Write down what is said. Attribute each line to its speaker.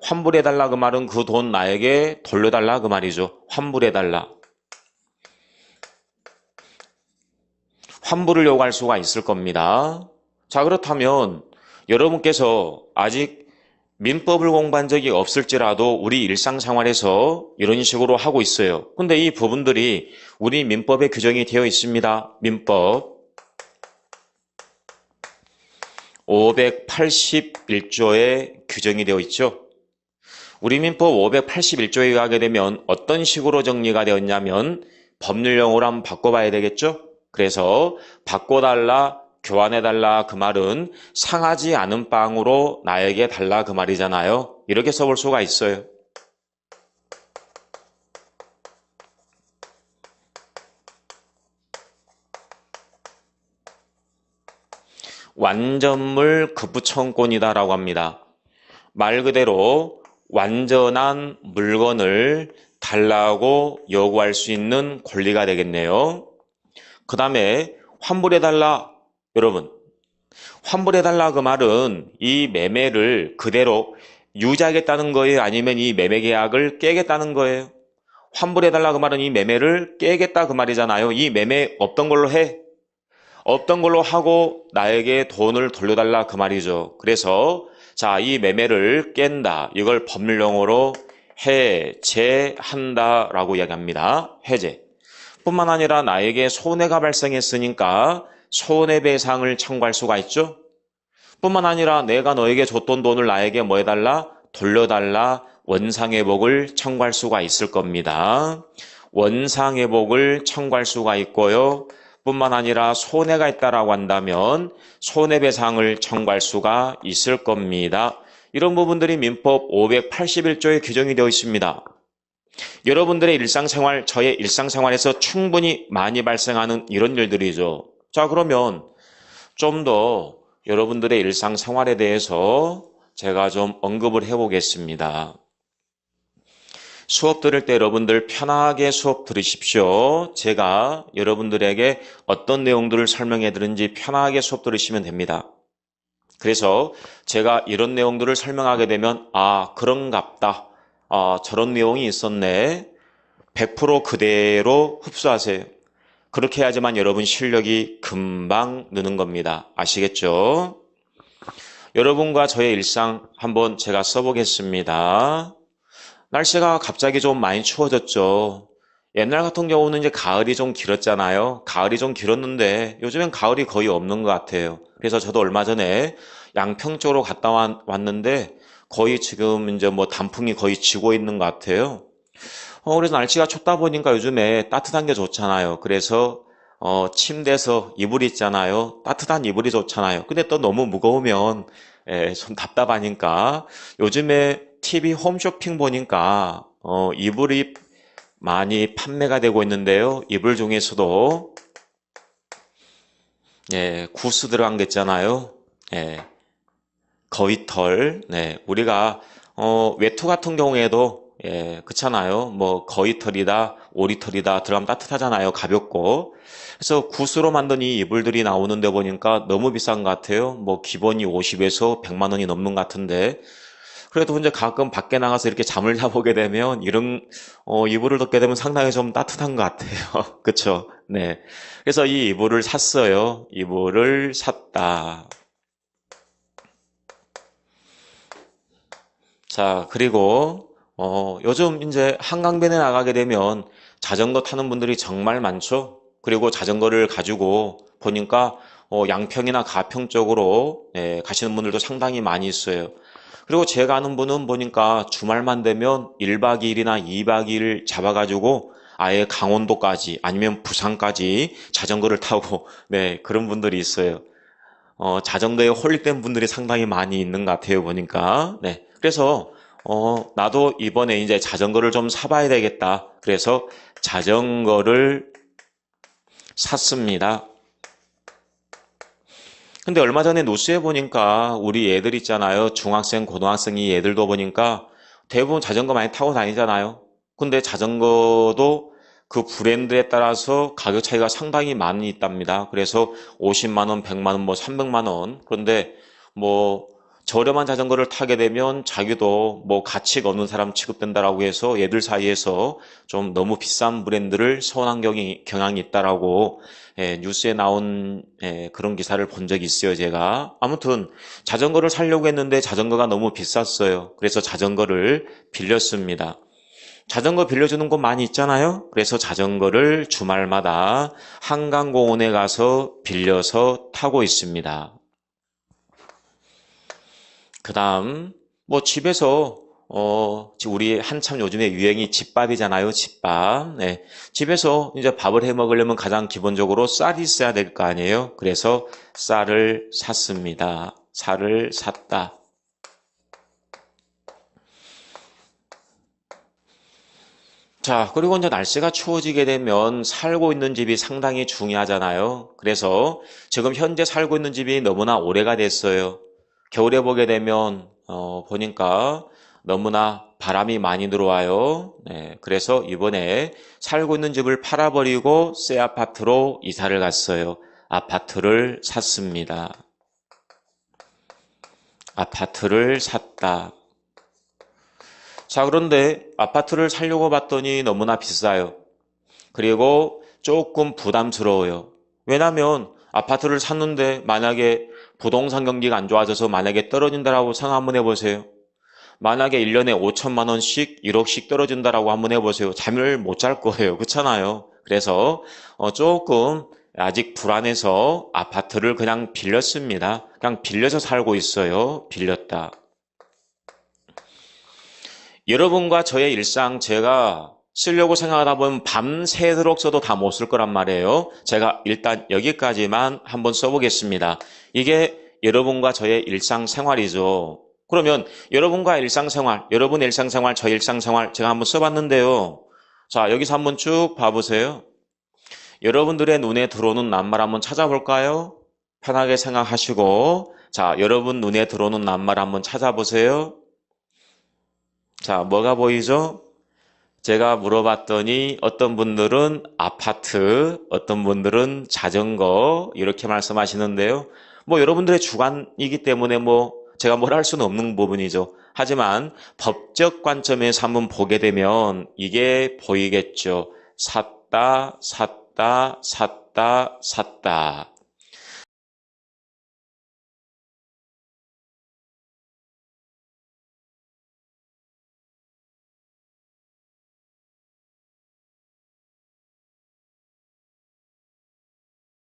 Speaker 1: 환불해달라 그 말은 그 돈 나에게 돌려달라 그 말이죠. 환불해달라. 환불을 요구할 수가 있을 겁니다. 자, 그렇다면 여러분께서 아직 민법을 공부한 적이 없을지라도 우리 일상생활에서 이런 식으로 하고 있어요. 근데 이 부분들이 우리 민법에 규정이 되어 있습니다. 민법 581조에 규정이 되어 있죠. 우리 민법 581조에 의하게 되면 어떤 식으로 정리가 되었냐면 법률용어로 한번 바꿔봐야 되겠죠. 그래서 바꿔달라, 교환해달라 그 말은 상하지 않은 빵으로 나에게 달라 그 말이잖아요. 이렇게 써볼 수가 있어요. 완전물 급부청권이다라고 합니다. 말 그대로 완전한 물건을 달라고 요구할 수 있는 권리가 되겠네요. 그 다음에 환불해달라. 여러분, 환불해달라 그 말은 이 매매를 그대로 유지하겠다는 거예요? 아니면 이 매매 계약을 깨겠다는 거예요? 환불해달라 그 말은 이 매매를 깨겠다 그 말이잖아요. 이 매매 없던 걸로 해. 없던 걸로 하고 나에게 돈을 돌려달라 그 말이죠. 그래서 자, 이 매매를 깬다. 이걸 법률용어로 해제한다 라고 이야기합니다. 해제. 뿐만 아니라 나에게 손해가 발생했으니까 손해배상을 청구할 수가 있죠. 뿐만 아니라 내가 너에게 줬던 돈을 나에게 뭐 해달라? 돌려달라. 원상회복을 청구할 수가 있을 겁니다. 원상회복을 청구할 수가 있고요. 뿐만 아니라 손해가 있다라고 한다면 손해배상을 청구할 수가 있을 겁니다. 이런 부분들이 민법 581조에 규정이 되어 있습니다. 여러분들의 일상생활, 저의 일상생활에서 충분히 많이 발생하는 이런 일들이죠. 자, 그러면 좀 더 여러분들의 일상생활에 대해서 제가 좀 언급을 해보겠습니다. 수업 들을 때 여러분들 편하게 수업 들으십시오. 제가 여러분들에게 어떤 내용들을 설명해 드는지 편하게 수업 들으시면 됩니다. 그래서 제가 이런 내용들을 설명하게 되면 아, 그런갑다. 아, 저런 내용이 있었네. 100% 그대로 흡수하세요. 그렇게 해야지만 여러분 실력이 금방 느는 겁니다. 아시겠죠? 여러분과 저의 일상 한번 제가 써보겠습니다. 날씨가 갑자기 좀 많이 추워졌죠. 옛날 같은 경우는 이제 가을이 좀 길었잖아요. 가을이 좀 길었는데 요즘엔 가을이 거의 없는 것 같아요. 그래서 저도 얼마 전에 양평 쪽으로 갔다 왔는데 거의 지금 이제 뭐 단풍이 거의 지고 있는 것 같아요. 그래서 날씨가 춥다 보니까 요즘에 따뜻한 게 좋잖아요. 그래서 침대에서 이불 있잖아요. 따뜻한 이불이 좋잖아요. 근데 또 너무 무거우면 좀 답답하니까 요즘에 TV 홈쇼핑 보니까 이불이 많이 판매가 되고 있는데요. 이불 중에서도 구스 들어간 게 있잖아요. 거위털. 우리가 외투 같은 경우에도 그렇잖아요. 뭐 거위털이다, 오리털이다 들어가면 따뜻하잖아요. 가볍고. 그래서 구스로 만든 이 이불들이 나오는데 보니까 너무 비싼 것 같아요. 뭐 기본이 50에서 100만 원이 넘는 것 같은데. 그래도 이제 가끔 밖에 나가서 이렇게 잠을 자보게 되면 이런 이불을 덮게 되면 상당히 좀 따뜻한 것 같아요. 그쵸? 네. 그래서 이 이불을 샀어요. 이불을 샀다. 자, 그리고 요즘 이제 한강변에 나가게 되면 자전거 타는 분들이 정말 많죠. 그리고 자전거를 가지고 보니까 양평이나 가평 쪽으로 가시는 분들도 상당히 많이 있어요. 그리고 제가 아는 분은 보니까 주말만 되면 1박 2일이나 2박 2일 잡아가지고 아예 강원도까지 아니면 부산까지 자전거를 타고 그런 분들이 있어요. 자전거에 홀릭된 분들이 상당히 많이 있는 것 같아요, 보니까. 그래서 나도 이번에 이제 자전거를 좀 사봐야 되겠다. 그래서 자전거를 샀습니다. 근데 얼마 전에 뉴스에 보니까 우리 애들 있잖아요. 중학생, 고등학생이 애들도 보니까 대부분 자전거 많이 타고 다니잖아요. 근데 자전거도 그 브랜드에 따라서 가격 차이가 상당히 많이 있답니다. 그래서 50만 원, 100만 원, 뭐 300만 원. 그런데 뭐 저렴한 자전거를 타게 되면 자기도 뭐 가치가 없는 사람 취급된다라고 해서 얘들 사이에서 좀 너무 비싼 브랜드를 선호한 경향이 있다라고 뉴스에 나온 그런 기사를 본 적이 있어요, 제가. 아무튼 자전거를 사려고 했는데 자전거가 너무 비쌌어요. 그래서 자전거를 빌렸습니다. 자전거 빌려주는 곳 많이 있잖아요. 그래서 자전거를 주말마다 한강공원에 가서 빌려서 타고 있습니다. 그 다음 뭐 집에서 우리 한참 요즘에 유행이 집밥이잖아요. 집밥. 네. 집에서 이제 밥을 해 먹으려면 가장 기본적으로 쌀이 있어야 될 거 아니에요. 그래서 쌀을 샀습니다. 쌀을 샀다. 자, 그리고 이제 날씨가 추워지게 되면 살고 있는 집이 상당히 중요하잖아요. 그래서 지금 현재 살고 있는 집이 너무나 오래가 됐어요. 겨울에 보게 되면 보니까 너무나 바람이 많이 들어와요. 네, 그래서 이번에 살고 있는 집을 팔아버리고 새 아파트로 이사를 갔어요. 아파트를 샀습니다. 아파트를 샀다. 자, 그런데 아파트를 사려고 봤더니 너무나 비싸요. 그리고 조금 부담스러워요. 왜냐하면 아파트를 샀는데 만약에 부동산 경기가 안 좋아져서 만약에 떨어진다라고 생각 한번 해보세요. 만약에 1년에 5천만 원씩 1억씩 떨어진다라고 한번 해보세요. 잠을 못 잘 거예요. 그렇잖아요. 그래서 조금 아직 불안해서 아파트를 그냥 빌렸습니다. 그냥 빌려서 살고 있어요. 빌렸다. 여러분과 저의 일상 제가 쓰려고 생각하다 보면 밤새도록 써도 다 못 쓸 거란 말이에요. 제가 일단 여기까지만 한번 써보겠습니다. 이게 여러분과 저의 일상생활이죠. 그러면 여러분과 일상생활, 여러분의 일상생활, 저의 일상생활 제가 한번 써봤는데요. 자, 여기서 한번 쭉 봐보세요. 여러분들의 눈에 들어오는 낱말 한번 찾아볼까요? 편하게 생각하시고 자, 여러분 눈에 들어오는 낱말 한번 찾아보세요. 자, 뭐가 보이죠? 제가 물어봤더니 어떤 분들은 아파트, 어떤 분들은 자전거 이렇게 말씀하시는데요. 뭐 여러분들의 주관이기 때문에 뭐 제가 뭘 할 수는 없는 부분이죠. 하지만 법적 관점에서 한번 보게 되면 이게 보이겠죠. 샀다, 샀다, 샀다, 샀다.